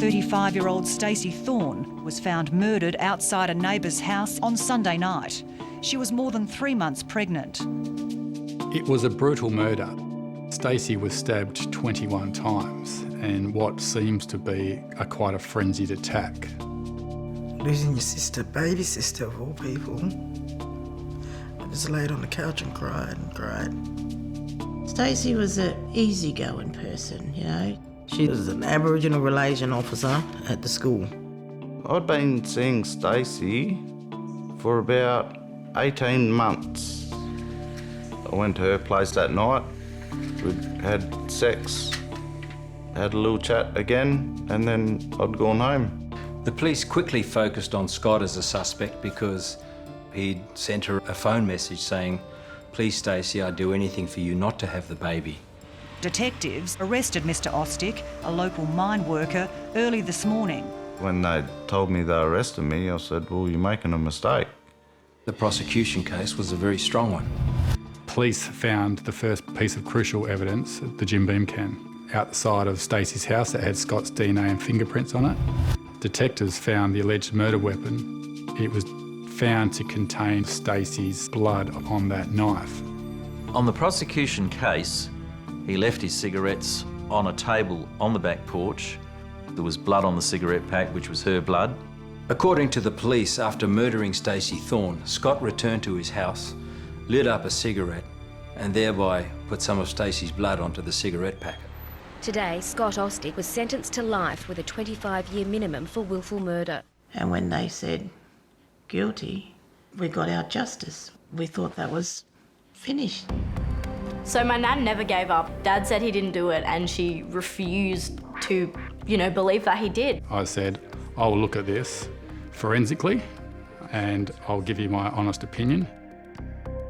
35-year-old Stacey Thorne was found murdered outside a neighbour's house on Sunday night. She was more than 3 months pregnant. It was a brutal murder. Stacey was stabbed 21 times in what seems to be quite a frenzied attack. Losing your sister, baby sister of all people. I just laid on the couch and cried and cried. Stacey was an easygoing person, you know. She was an Aboriginal relation officer at the school. I'd been seeing Stacey for about 18 months. I went to her place that night. We had sex, had a little chat again, and then I'd gone home. The police quickly focused on Scott as a suspect because he'd sent her a phone message saying, "Please, Stacey, I'd do anything for you not to have the baby." Detectives arrested Mr Austic, a local mine worker, early this morning. When they told me they arrested me, I said, well, you're making a mistake. The prosecution case was a very strong one. Police found the first piece of crucial evidence, the Jim Beam can, outside of Stacey's house that had Scott's DNA and fingerprints on it. Detectives found the alleged murder weapon. It was found to contain Stacey's blood on that knife. On the prosecution case, he left his cigarettes on a table on the back porch. There was blood on the cigarette pack, which was her blood. According to the police, after murdering Stacey Thorne, Scott returned to his house, lit up a cigarette, and thereby put some of Stacey's blood onto the cigarette packet. Today, Scott Austic was sentenced to life with a 25-year minimum for willful murder. And when they said guilty, we got our justice. We thought that was finished. So my nan never gave up. Dad said he didn't do it and she refused to, believe that he did. I said, I will look at this forensically and I'll give you my honest opinion.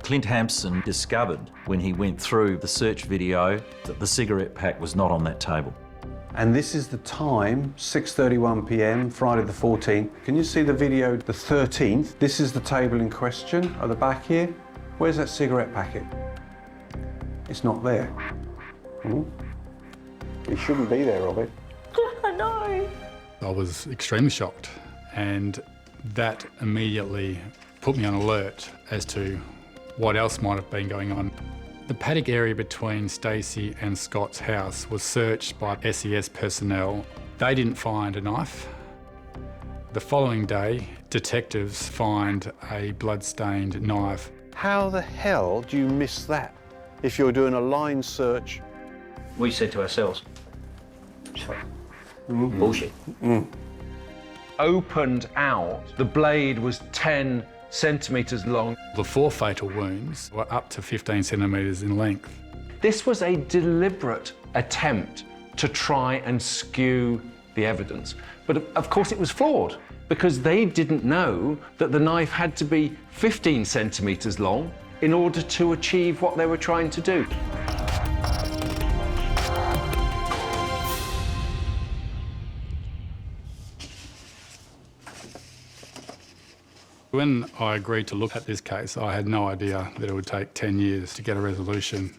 Clint Hampson discovered when he went through the search video that the cigarette pack was not on that table. And this is the time, 6:31 p.m, Friday the 14th. Can you see the video, the 13th? This is the table in question at the back here. Where's that cigarette packet? It's not there. It shouldn't be there, Robert. I know. I was extremely shocked, and that immediately put me on alert as to what else might have been going on. The paddock area between Stacey and Scott's house was searched by SES personnel. They didn't find a knife. The following day, detectives find a blood-stained knife. How the hell do you miss that if you're doing a line search? We said to ourselves, bullshit. Opened out, the blade was 10 centimetres long. The 4 fatal wounds were up to 15 centimetres in length. This was a deliberate attempt to try and skew the evidence. But of course it was flawed because they didn't know that the knife had to be 15 centimetres long in order to achieve what they were trying to do. When I agreed to look at this case, I had no idea that it would take 10 years to get a resolution.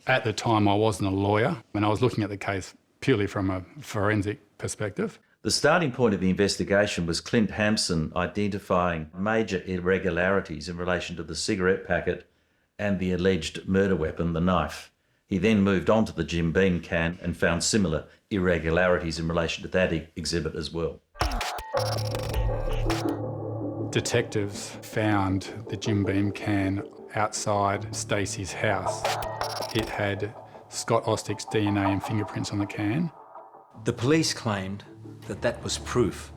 At the time, I wasn't a lawyer, and I was looking at the case purely from a forensic perspective. The starting point of the investigation was Clint Hampson identifying major irregularities in relation to the cigarette packet and the alleged murder weapon, the knife. He then moved on to the Jim Beam can and found similar irregularities in relation to that exhibit as well. Detectives found the Jim Beam can outside Stacey's house. It had Scott Austic's DNA and fingerprints on the can. The police claimed that that was proof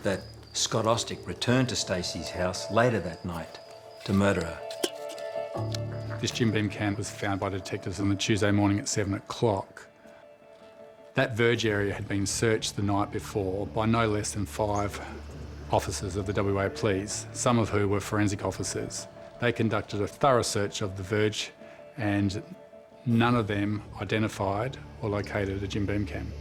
that Scott Austic returned to Stacey's house later that night to murder her. This Jim Beam can was found by detectives on the Tuesday morning at 7 o'clock. That verge area had been searched the night before by no less than 5 officers of the WA Police, some of who were forensic officers. They conducted a thorough search of the verge and none of them identified or located a Jim Beam can.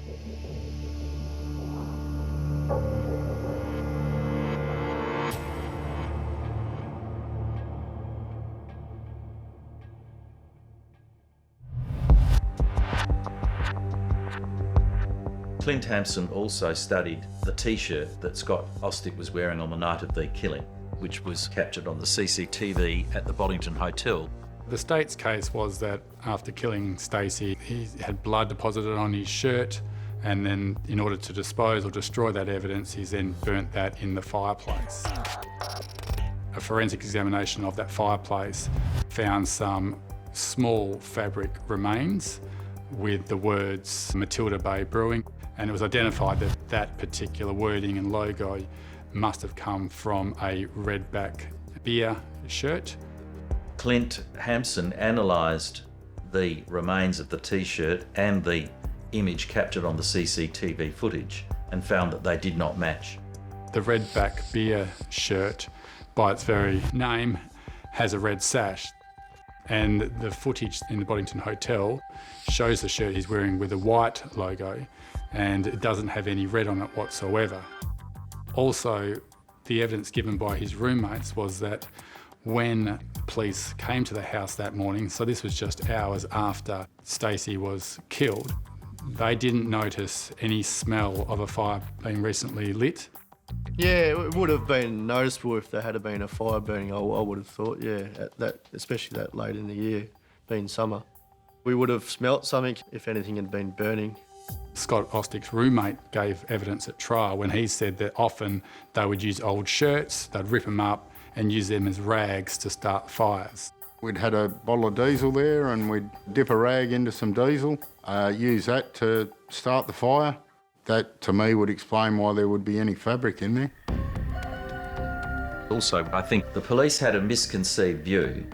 Clint Hampson also studied the T-shirt that Scott Austic was wearing on the night of the killing, which was captured on the CCTV at the Boddington Hotel. The state's case was that after killing Stacey, he had blood deposited on his shirt, and then in order to dispose or destroy that evidence, he's then burnt that in the fireplace. A forensic examination of that fireplace found some small fabric remains with the words Matilda Bay Brewing, and it was identified that that particular wording and logo must have come from a Redback beer shirt. Clint Hampson analysed the remains of the T-shirt and the image captured on the CCTV footage and found that they did not match. The Redback beer shirt, by its very name, has a red sash, and the footage in the Boddington Hotel shows the shirt he's wearing with a white logo, and it doesn't have any red on it whatsoever. Also, the evidence given by his roommates was that when police came to the house that morning, so this was just hours after Stacey was killed, they didn't notice any smell of a fire being recently lit. Yeah, it would have been noticeable if there had been a fire burning, I would have thought, yeah, especially that late in the year, being summer. We would have smelt something if anything had been burning. Scott Austic's roommate gave evidence at trial when he said that often they would use old shirts, they'd rip them up and use them as rags to start fires. We'd had a bottle of diesel there and we'd dip a rag into some diesel, use that to start the fire. That, to me, would explain why there would be any fabric in there. Also, I think the police had a misconceived view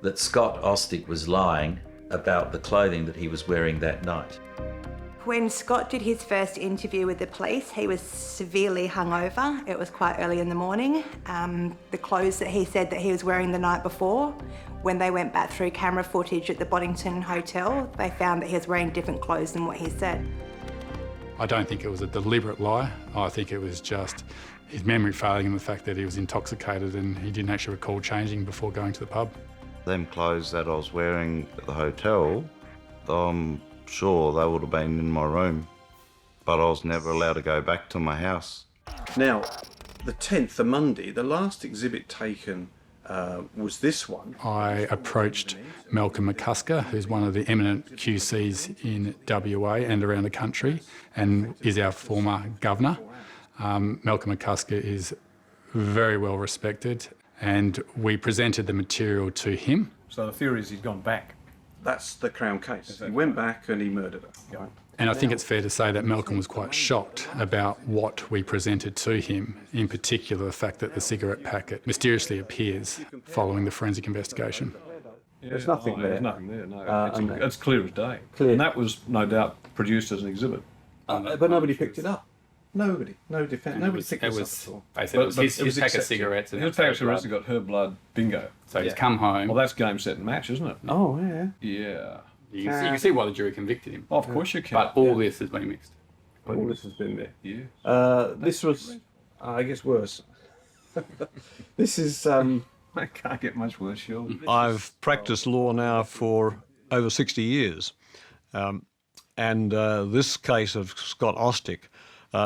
that Scott Austic was lying about the clothing that he was wearing that night. When Scott did his first interview with the police, he was severely hungover. It was quite early in the morning. The clothes that he said that he was wearing the night before, when they went back through camera footage at the Boddington Hotel, they found that he was wearing different clothes than what he said. I don't think it was a deliberate lie. I think it was just his memory failing and the fact that he was intoxicated and he didn't actually recall changing before going to the pub. Them clothes that I was wearing at the hotel, I'm sure they would have been in my room, but I was never allowed to go back to my house. Now, the 10th, the Monday, the last exhibit taken was this one. I approached Malcolm McCusker, who's one of the eminent QCs in WA and around the country, and is our former governor. Malcolm McCusker is very well respected, and we presented the material to him. So the theory is he's gone back. That's the Crown case. He went back and he murdered her. Right? And I think it's fair to say that Malcolm was quite shocked about what we presented to him, in particular the fact that the cigarette packet mysteriously appears following the forensic investigation. Yeah, there's nothing there. There's nothing there, no. It's clear as day. Clear. And that was no doubt produced as an exhibit. But nobody picked it up. Nobody picked this up at all. Basically, his pack of cigarettes. His pack of cigarettes have got her blood, bingo. So he's come home. Well, that's game, set and match, isn't it? Oh, yeah. Yeah. You can see why the jury convicted him. Of course you can. But all this has been mixed. All this has been there. Yeah. This was, I guess, worse. This is... It can't get much worse, surely. I've practiced law now for over 60 years. And this case of Scott Austic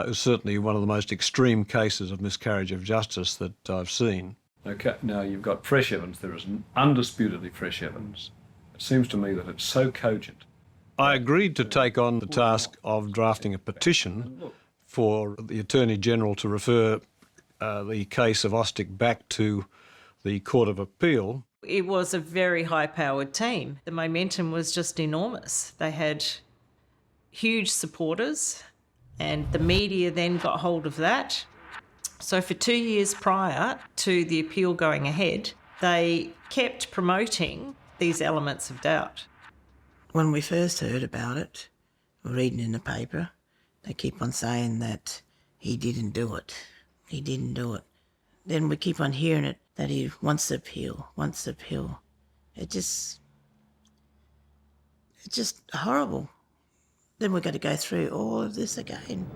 is certainly one of the most extreme cases of miscarriage of justice that I've seen. Okay, now you've got fresh evidence. There is undisputedly fresh evidence. It seems to me that it's so cogent. I agreed to take on the task of drafting a petition for the Attorney-General to refer the case of Austic back to the Court of Appeal. It was a very high-powered team. The momentum was just enormous. They had huge supporters, and the media then got hold of that. So for 2 years prior to the appeal going ahead, they kept promoting these elements of doubt. When we first heard about it, reading in the paper, they keep on saying that he didn't do it. He didn't do it. Then we keep on hearing it, that he wants to appeal, wants to appeal. It's just horrible. Then we've got to go through all of this again.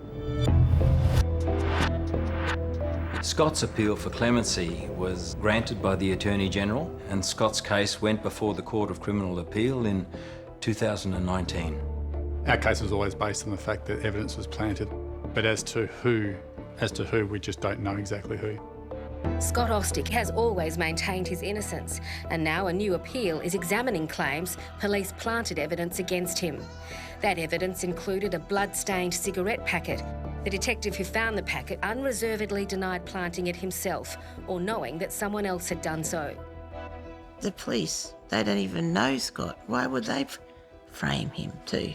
Scott's appeal for clemency was granted by the Attorney-General, and Scott's case went before the Court of Criminal Appeal in 2019. Our case was always based on the fact that evidence was planted, but as to who, we just don't know exactly who. Scott Austic has always maintained his innocence, and now a new appeal is examining claims police planted evidence against him. That evidence included a blood-stained cigarette packet. The detective who found the packet unreservedly denied planting it himself or knowing that someone else had done so. The police, they don't even know Scott. Why would they frame him too?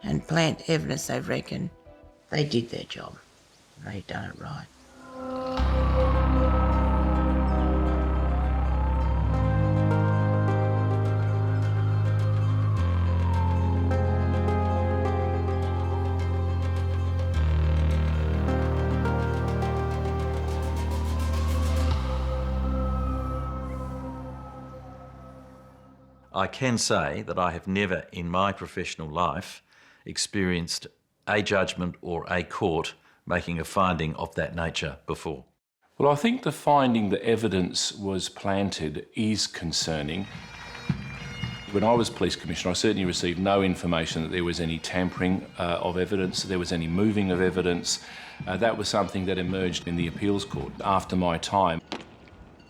And plant evidence they reckon they did their job. They done it right. I can say that I have never in my professional life experienced a judgment or a court making a finding of that nature before. Well, I think the finding that evidence was planted is concerning. When I was Police Commissioner, I certainly received no information that there was any tampering of evidence, there was any moving of evidence. That was something that emerged in the appeals court after my time.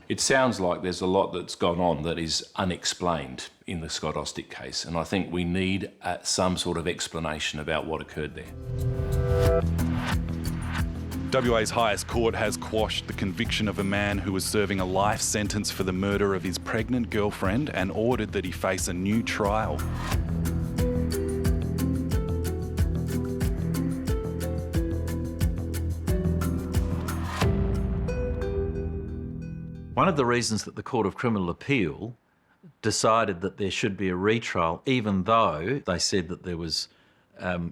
It sounds like there's a lot that's gone on that is unexplained in the Scott Austic case, and I think we need some sort of explanation about what occurred there. WA's highest court has quashed the conviction of a man who was serving a life sentence for the murder of his pregnant girlfriend and ordered that he face a new trial. One of the reasons that the Court of Criminal Appeal decided that there should be a retrial, even though they said that there was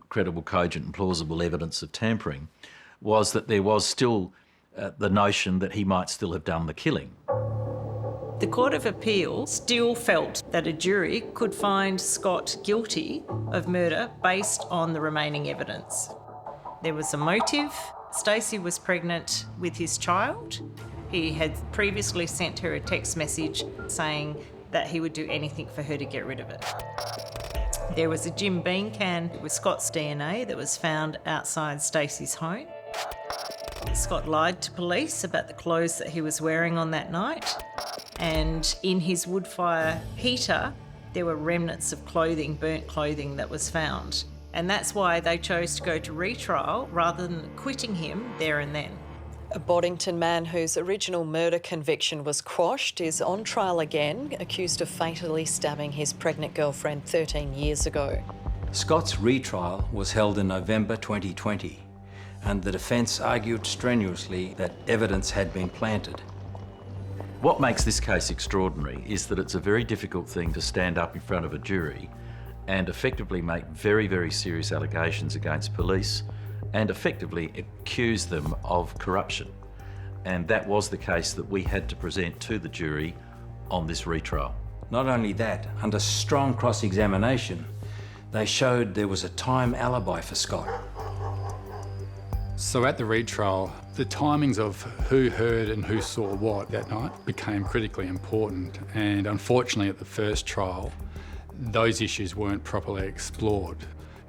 credible, cogent and plausible evidence of tampering, was that there was still the notion that he might still have done the killing. The Court of Appeal still felt that a jury could find Scott guilty of murder based on the remaining evidence. There was a motive. Stacey was pregnant with his child. He had previously sent her a text message saying that he would do anything for her to get rid of it. There was a Jim Beam can with Scott's DNA that was found outside Stacey's home. Scott lied to police about the clothes that he was wearing on that night, and in his wood fire heater there were remnants of clothing, burnt clothing, that was found. And that's why they chose to go to retrial rather than acquitting him there and then. A Boddington man whose original murder conviction was quashed is on trial again, accused of fatally stabbing his pregnant girlfriend 13 years ago. Scott's retrial was held in November 2020, and the defence argued strenuously that evidence had been planted. What makes this case extraordinary is that it's a very difficult thing to stand up in front of a jury and effectively make very, very serious allegations against police and effectively accuse them of corruption. And that was the case that we had to present to the jury on this retrial. Not only that, under strong cross-examination, they showed there was a time alibi for Scott. So at the retrial, the timings of who heard and who saw what that night became critically important. And unfortunately at the first trial, those issues weren't properly explored,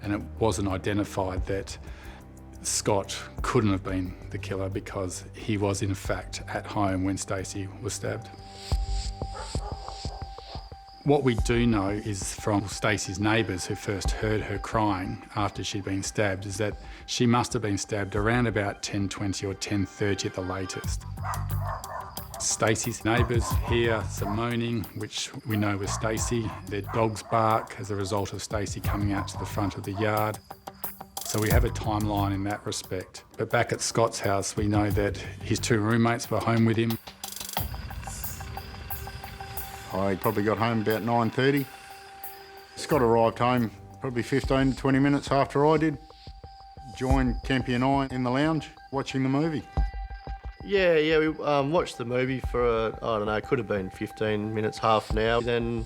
and it wasn't identified that Scott couldn't have been the killer because he was in fact at home when Stacey was stabbed. What we do know is from Stacey's neighbours who first heard her crying after she'd been stabbed is that she must have been stabbed around about 10:20 or 10:30 at the latest. Stacey's neighbours hear some moaning, which we know was Stacey. Their dogs bark as a result of Stacey coming out to the front of the yard. So we have a timeline in that respect. But back at Scott's house, we know that his two roommates were home with him. I probably got home about 9:30. Scott arrived home probably 15 to 20 minutes after I did. Joined Kempy and I in the lounge watching the movie. Yeah, we watched the movie for, I don't know, it could have been 15 minutes, half an hour. Then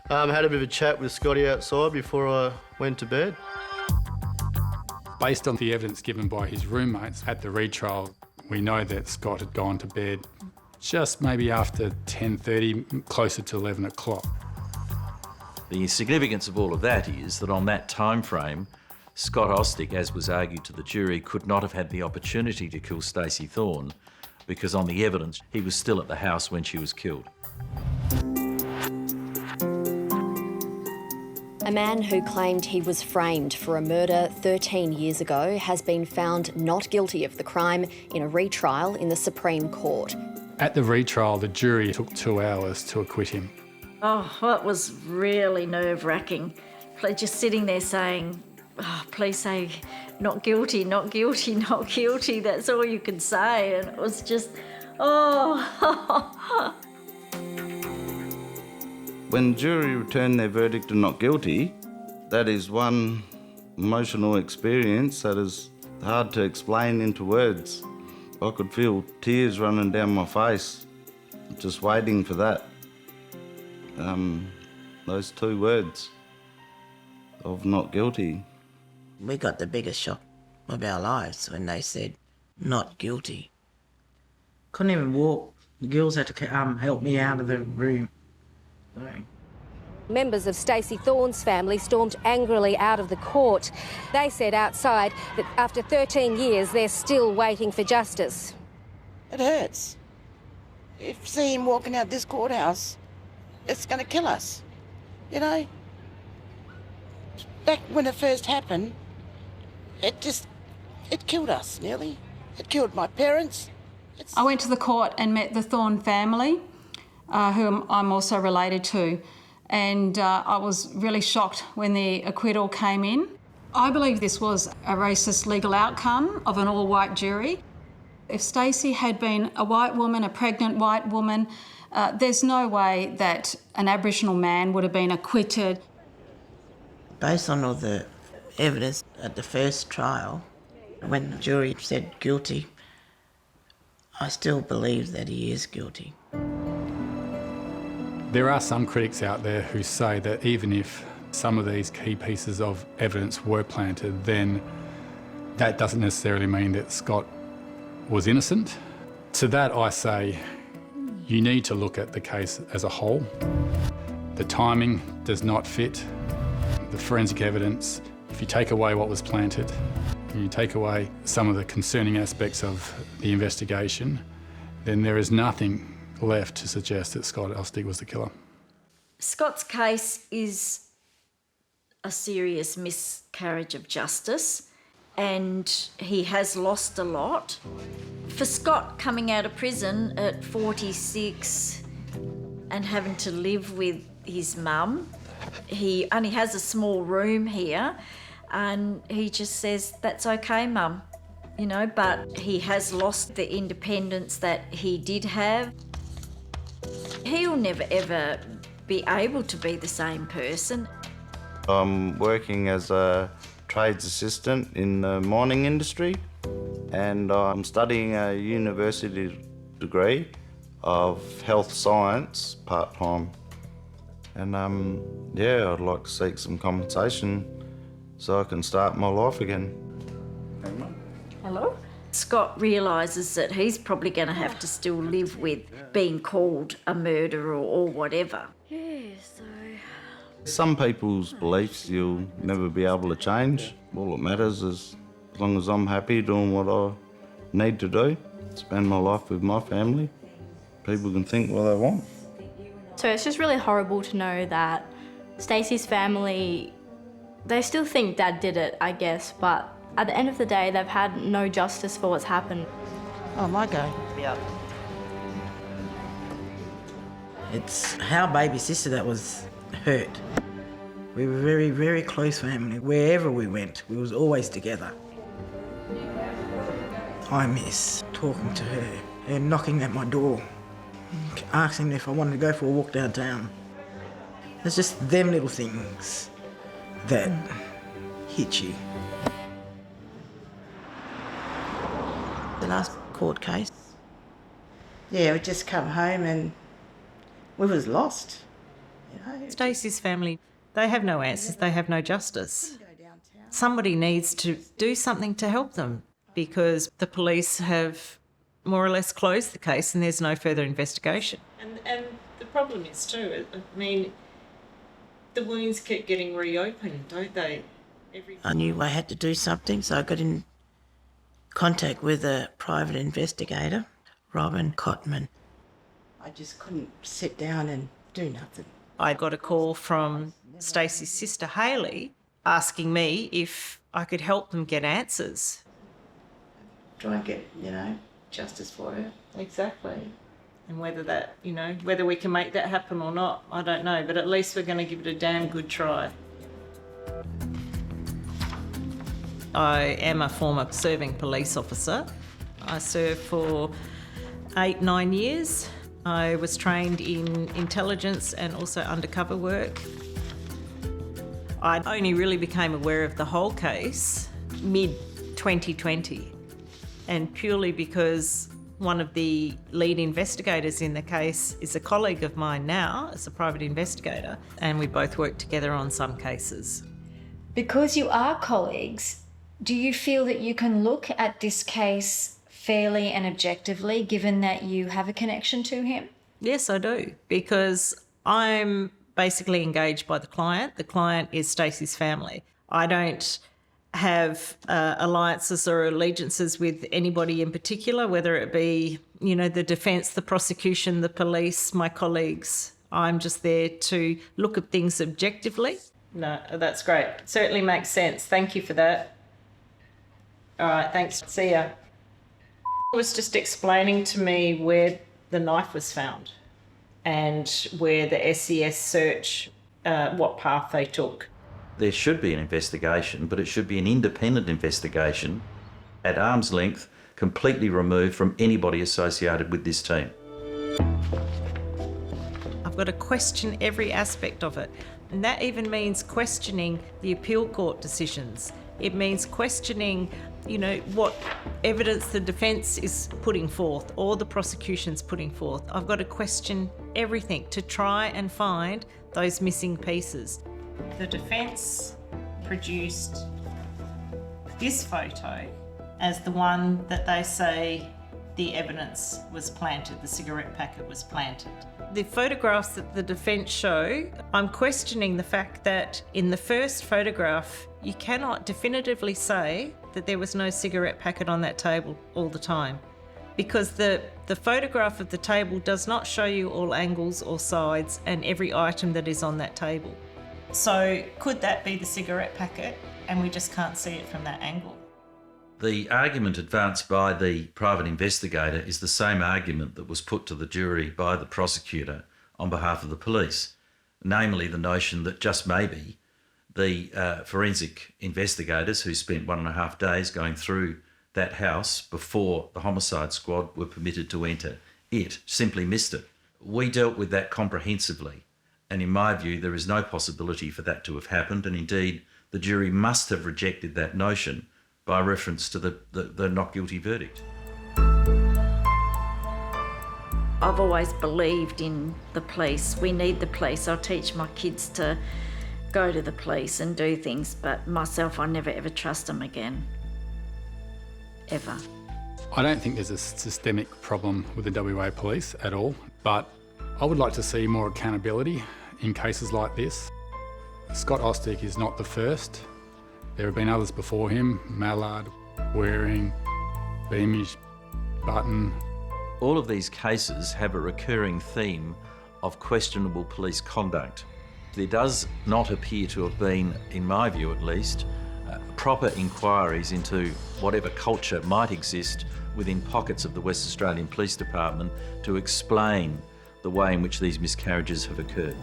had a bit of a chat with Scotty outside before I went to bed. Based on the evidence given by his roommates at the retrial, we know that Scott had gone to bed just maybe after 10:30, closer to 11 o'clock. The significance of all of that is that on that time frame, Scott Austic, as was argued to the jury, could not have had the opportunity to kill Stacey Thorne because on the evidence, he was still at the house when she was killed. A man who claimed he was framed for a murder 13 years ago has been found not guilty of the crime in a retrial in the Supreme Court. At the retrial, the jury took 2 hours to acquit him. Oh, that was really nerve-wracking. Just sitting there saying, oh, please say not guilty, not guilty, not guilty. That's all you could say. And it was just, oh. When jury returned their verdict of not guilty, that is one emotional experience that is hard to explain into words. I could feel tears running down my face, just waiting for that. Those 2 words of not guilty. We got the biggest shock of our lives when they said, not guilty. Couldn't even walk. The girls had to help me out of the room. Members of Stacey Thorne's family stormed angrily out of the court. They said outside that after 13 years, they're still waiting for justice. It hurts. If you see him walking out this courthouse, it's going to kill us. You know? Back when it first happened, it killed us, nearly. It killed my parents. I went to the court and met the Thorne family, whom I'm also related to, and I was really shocked when the acquittal came in. I believe this was a racist legal outcome of an all-white jury. If Stacey had been a white woman, a pregnant white woman, there's no way that an Aboriginal man would have been acquitted. Based on all the evidence at the first trial, when the jury said guilty, I still believe that he is guilty. There are some critics out there who say that even if some of these key pieces of evidence were planted, then that doesn't necessarily mean that Scott was innocent. To that I say, you need to look at the case as a whole. The timing does not fit. The forensic evidence, if you take away what was planted, and you take away some of the concerning aspects of the investigation, then there is nothing left to suggest that Scott Austic was the killer. Scott's case is a serious miscarriage of justice, and he has lost a lot. For Scott coming out of prison at 46 and having to live with his mum, he only has a small room here, and he just says, that's okay, Mum, you know, but he has lost the independence that he did have. He'll never ever be able to be the same person. I'm working as a trades assistant in the mining industry, and I'm studying a university degree of health science part-time. And yeah, I'd like to seek some compensation so I can start my life again. Hello? Scott realises that he's probably going to have to still live with being called a murderer or whatever. Yeah, so... Some people's beliefs you'll never be able to change. All that matters is as long as I'm happy doing what I need to do, spend my life with my family, people can think what they want. So it's just really horrible to know that Stacey's family, they still think Dad did it, I guess, but at the end of the day, they've had no justice for what's happened. Oh, my go. Yeah. It's our baby sister that was hurt. We were very, very close family. Wherever we went, we was always together. I miss talking to her and knocking at my door, asking if I wanted to go for a walk downtown. It's just them little things that hit you. The last court case, yeah, we just come home and we was lost. You know? Stacey's family, they have no answers, they have no justice. Somebody needs to do something to help them because the police have more or less closed the case and there's no further investigation. And the problem is too, I mean, The wounds keep getting reopened, don't they? I knew I had to do something, so I got in contact with a private investigator, Robin Cotman. I just couldn't sit down and do nothing. I got a call from Stacey's sister, Hayley, asking me if I could help them get answers. Try and get, justice for her. Exactly. And whether that, whether we can make that happen or not, I don't know, but at least we're going to give it a damn good try. I am a former serving police officer. I served for 8-9 years. I was trained in intelligence and also undercover work. I only really became aware of the whole case mid-2020, and purely because one of the lead investigators in the case is a colleague of mine now as a private investigator, and we both work together on some cases. Because you are colleagues, do you feel that you can look at this case fairly and objectively, given that you have a connection to him? Yes, I do, because I'm basically engaged by the client. The client is Stacey's family. I don't have alliances or allegiances with anybody in particular, whether it be, the defence, the prosecution, the police, my colleagues. I'm just there to look at things objectively. No, that's great. Certainly makes sense. Thank you for that. All right, thanks. See ya. Was just explaining to me where the knife was found and where the SES search, what path they took. There should be an investigation, but it should be an independent investigation at arm's length, completely removed from anybody associated with this team. I've got to question every aspect of it. And that even means questioning the appeal court decisions. It means questioning, what evidence the defence is putting forth or the prosecution's putting forth. I've got to question everything to try and find those missing pieces. The defence produced this photo as the one that they say the evidence was planted, the cigarette packet was planted. The photographs that the defence show, I'm questioning the fact that in the first photograph, you cannot definitively say that there was no cigarette packet on that table all the time, because the photograph of the table does not show you all angles or sides and every item that is on that table. So could that be the cigarette packet and we just can't see it from that angle? The argument advanced by the private investigator is the same argument that was put to the jury by the prosecutor on behalf of the police, namely the notion that just maybe the forensic investigators who spent 1.5 days going through that house before the homicide squad were permitted to enter it simply missed it. We dealt with that comprehensively, and in my view there is no possibility for that to have happened, and indeed the jury must have rejected that notion by reference to the not guilty verdict. I've always believed in the police. We need the police. I'll teach my kids to go to the police and do things, but myself, I never ever trust them again. Ever. I don't think there's a systemic problem with the WA police at all, but I would like to see more accountability in cases like this. Scott Austic is not the first. There have been others before him: Mallard, Waring, Beamish, Button. All of these cases have a recurring theme of questionable police conduct. There does not appear to have been, in my view at least, proper inquiries into whatever culture might exist within pockets of the West Australian Police Department to explain the way in which these miscarriages have occurred.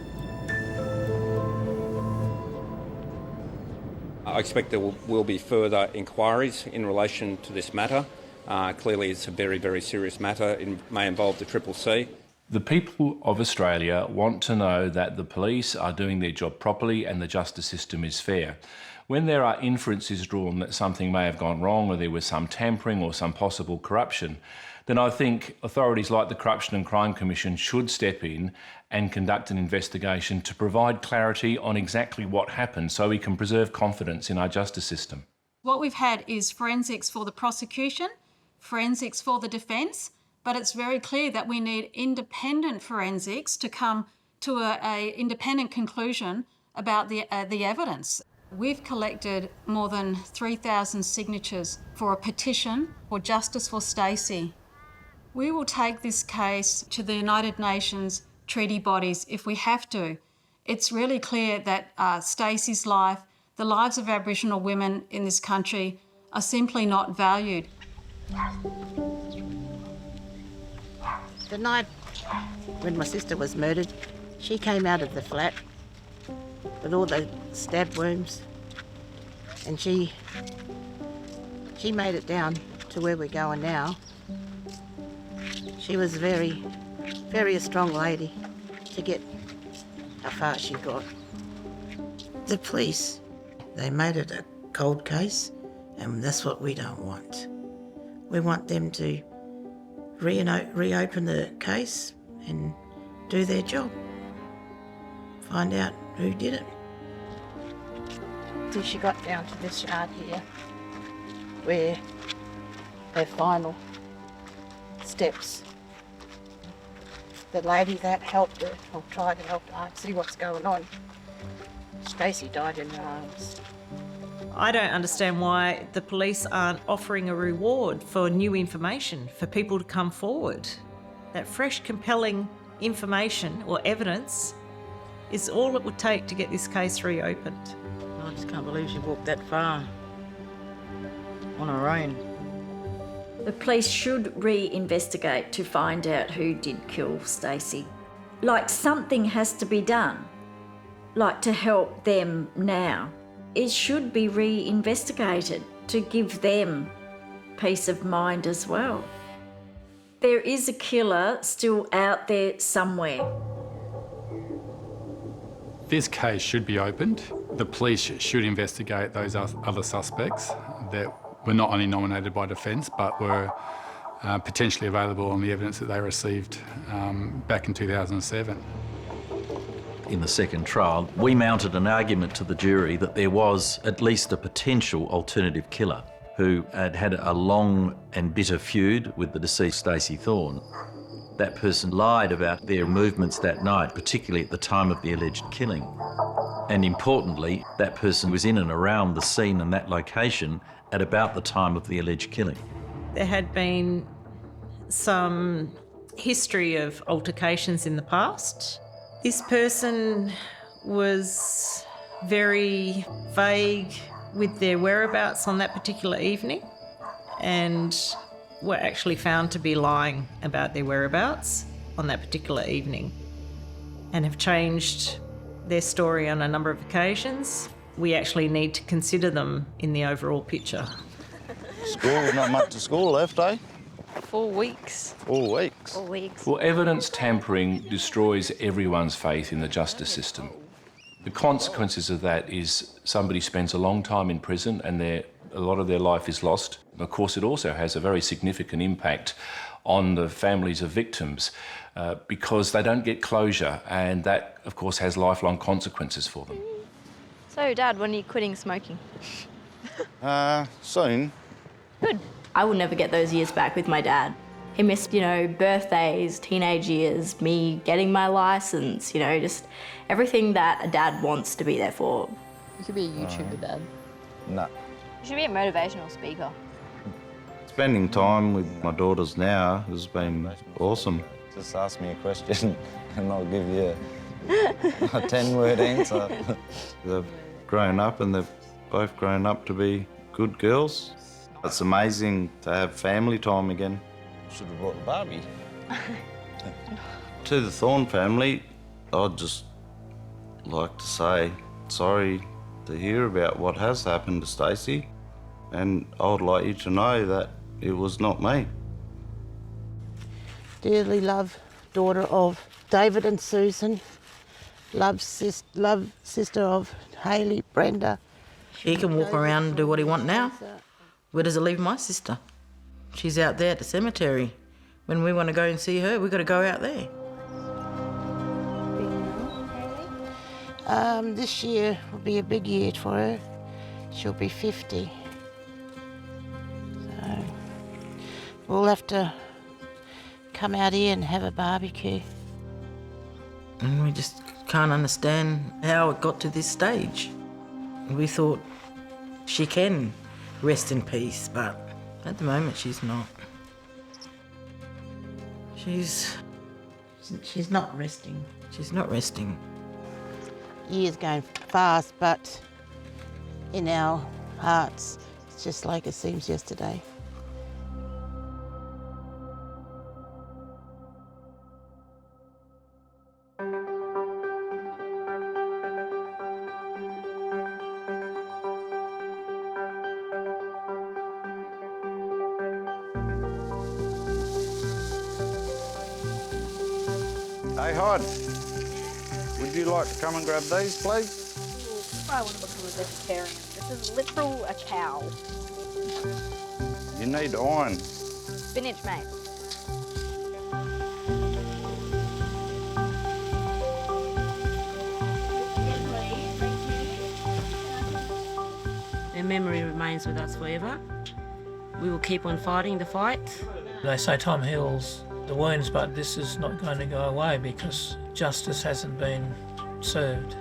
I expect there will be further inquiries in relation to this matter. Clearly it's a very, very serious matter. It may involve the CCC. The people of Australia want to know that the police are doing their job properly and the justice system is fair. When there are inferences drawn that something may have gone wrong or there was some tampering or some possible corruption, then I think authorities like the Corruption and Crime Commission should step in and conduct an investigation to provide clarity on exactly what happened so we can preserve confidence in our justice system. What we've had is forensics for the prosecution, forensics for the defence, but it's very clear that we need independent forensics to come to an independent conclusion about the evidence. We've collected more than 3,000 signatures for a petition for justice for Stacey. We will take this case to the United Nations treaty bodies if we have to. It's really clear that Stacey's life, the lives of Aboriginal women in this country, are simply not valued. The night when my sister was murdered, she came out of the flat with all the stab wounds, and she made it down to where we're going now. She was very a strong lady to get how far she got. The police, they made it a cold case, and that's what we don't want. We want them to reopen the case and do their job. Find out who did it. Till she got down to this yard here, where her final steps. The lady that helped her, or tried to help her, see what's going on. Stacey died in her arms. I don't understand why the police aren't offering a reward for new information, for people to come forward. That fresh, compelling information or evidence is all it would take to get this case reopened. I just can't believe she walked that far on her own. The police should re-investigate to find out who did kill Stacey. Like, something has to be done, like to help them now. It should be re-investigated to give them peace of mind as well. There is a killer still out there somewhere. This case should be opened. The police should investigate those other suspects that were not only nominated by defence but were potentially available on the evidence that they received back in 2007. In the second trial, we mounted an argument to the jury that there was at least a potential alternative killer who had had a long and bitter feud with the deceased Stacey Thorne. That person lied about their movements that night, particularly at the time of the alleged killing. And importantly, that person was in and around the scene and that location at about the time of the alleged killing. There had been some history of altercations in the past. This person was very vague with their whereabouts on that particular evening and were actually found to be lying about their whereabouts on that particular evening and have changed their story on a number of occasions. We actually need to consider them in the overall picture. School, not much of school left, eh? 4 weeks. 4 weeks. 4 weeks. Well, evidence tampering destroys everyone's faith in the justice system. The consequences of that is somebody spends a long time in prison and a lot of their life is lost. Of course, it also has a very significant impact on the families of victims because they don't get closure, and that, of course, has lifelong consequences for them. So, Dad, when are you quitting smoking? Soon. Good. I will never get those years back with my dad. He missed, birthdays, teenage years, me getting my licence, just everything that a dad wants to be there for. You could be a YouTuber, Dad. No. You should be a motivational speaker. Spending time with my daughters now has been awesome. Just ask me a question and I'll give you a 10-word answer. They've grown up and they've both grown up to be good girls. It's amazing to have family time again. Should have brought the Barbie. To the Thorne family, I'd just like to say sorry to hear about what has happened to Stacey, and I would like you to know that it was not me. Dearly loved daughter of David and Susan, loved sister of Hayley, Brenda. He can walk around and do what he wants now. Where does it leave my sister? She's out there at the cemetery. When we want to go and see her, we've got to go out there. This year will be a big year for her. She'll be 50. So we'll have to come out here and have a barbecue. And we just can't understand how it got to this stage. We thought she can rest in peace, but at the moment she's not. She's not resting. She's not resting. Years going fast, but in our hearts, it's just like it seems yesterday. Hey, Hod, would you like to come and grab these, please? I want to become a vegetarian. This is literal a cow. You need iron. Spinach, mate. Their memory remains with us forever. We will keep on fighting the fight. They say time heals the wounds, but this is not going to go away because justice hasn't been served.